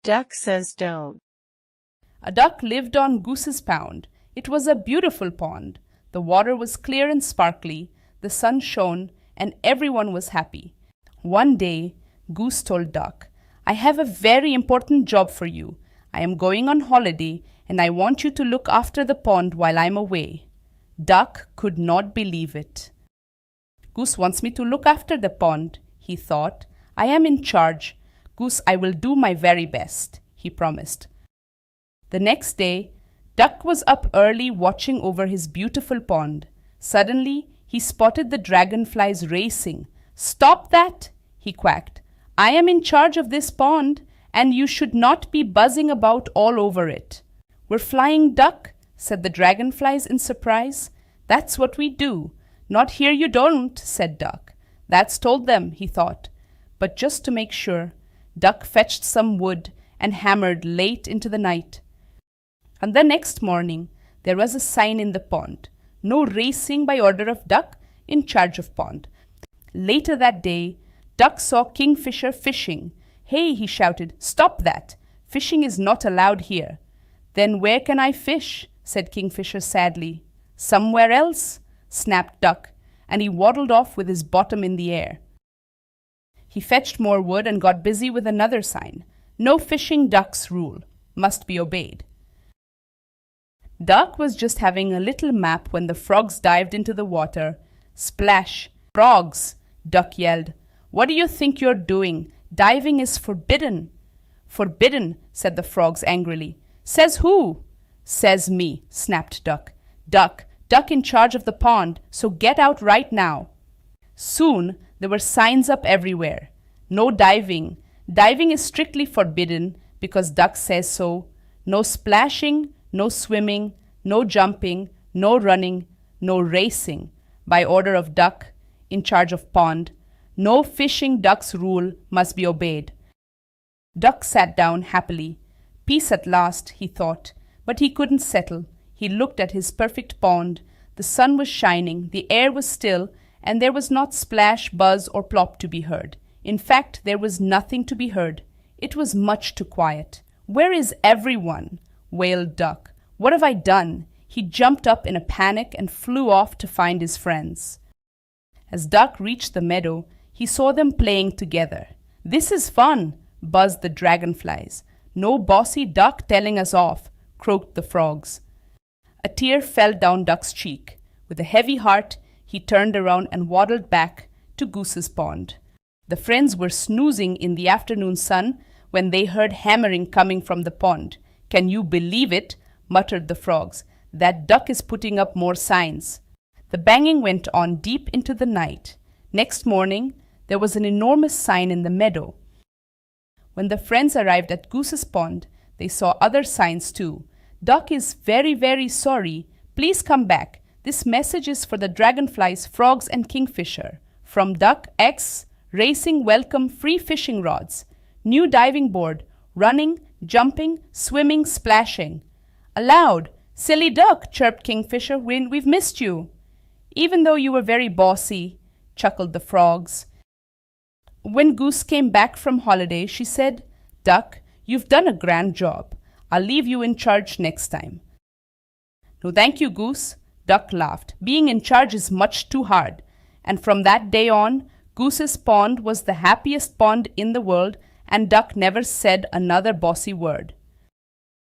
Duck says don't. A duck lived on Goose's pond. It was a beautiful pond. The water was clear and sparkly, the sun shone, and everyone was happy. One day, Goose told Duck, "I have a very important job for you. I am going on holiday, and I want you to look after the pond while I'm away." Duck could not believe it. "Goose wants me to look after the pond," he thought. "I am in charge. Goose, I will do my very best," he promised. The next day, Duck was up early watching over his beautiful pond. Suddenly, he spotted the dragonflies racing. "Stop that!" he quacked. "I am in charge of this pond, and you should not be buzzing about all over it." "We're flying duck," said the dragonflies in surprise. "That's what we do." "Not here you don't," said Duck. "That's told them," he thought. But just to make sure, Duck fetched some wood and hammered late into the night. And the next morning, there was a sign in the pond. "No racing by order of Duck, in charge of pond." Later that day, Duck saw Kingfisher fishing. "Hey," he shouted, "stop that! Fishing is not allowed here." "Then where can I fish?" said Kingfisher sadly. "Somewhere else," snapped Duck, and he waddled off with his bottom in the air. He fetched more wood and got busy with another sign. "No fishing ducks rule. Must be obeyed." Duck was just having a little nap when the frogs dived into the water. Splash! "Frogs!" Duck yelled. "What do you think you're doing? Diving is forbidden." "Forbidden," said the frogs angrily. "Says who?" "Says me," snapped Duck. Duck in charge of the pond, so get out right now." Soon there were signs up everywhere. "No diving. Diving is strictly forbidden because Duck says so. No splashing, no swimming, no jumping, no running, no racing. By order of Duck, in charge of pond. No fishing ducks rule must be obeyed." Duck sat down happily. Peace at last, he thought, but he couldn't settle. He looked at his perfect pond. The sun was shining, the air was still, and there was not splash, buzz, or plop to be heard. In fact, there was nothing to be heard. It was much too quiet. "Where is everyone?" wailed Duck. "What have I done?" He jumped up in a panic and flew off to find his friends. As Duck reached the meadow, he saw them playing together. "This is fun," buzzed the dragonflies. "No bossy duck telling us off," croaked the frogs. A tear fell down Duck's cheek. With a heavy heart, he turned around and waddled back to Goose's pond. The friends were snoozing in the afternoon sun when they heard hammering coming from the pond. "Can you believe it?" muttered the frogs. "That duck is putting up more signs." The banging went on deep into the night. Next morning, there was an enormous sign in the meadow. When the friends arrived at Goose's pond, they saw other signs too. "Duck is very, very sorry. Please come back. This message is for the dragonflies, frogs, and kingfisher. From Duck X, racing welcome free fishing rods. New diving board, running, jumping, swimming, splashing." Aloud, "Silly duck," chirped Kingfisher, "we've missed you." "Even though you were very bossy," chuckled the frogs. When Goose came back from holiday, she said, "Duck, you've done a grand job. I'll leave you in charge next time." "No, thank you, Goose," Duck laughed. "Being in charge is much too hard." And from that day on, Goose's pond was the happiest pond in the world, and Duck never said another bossy word.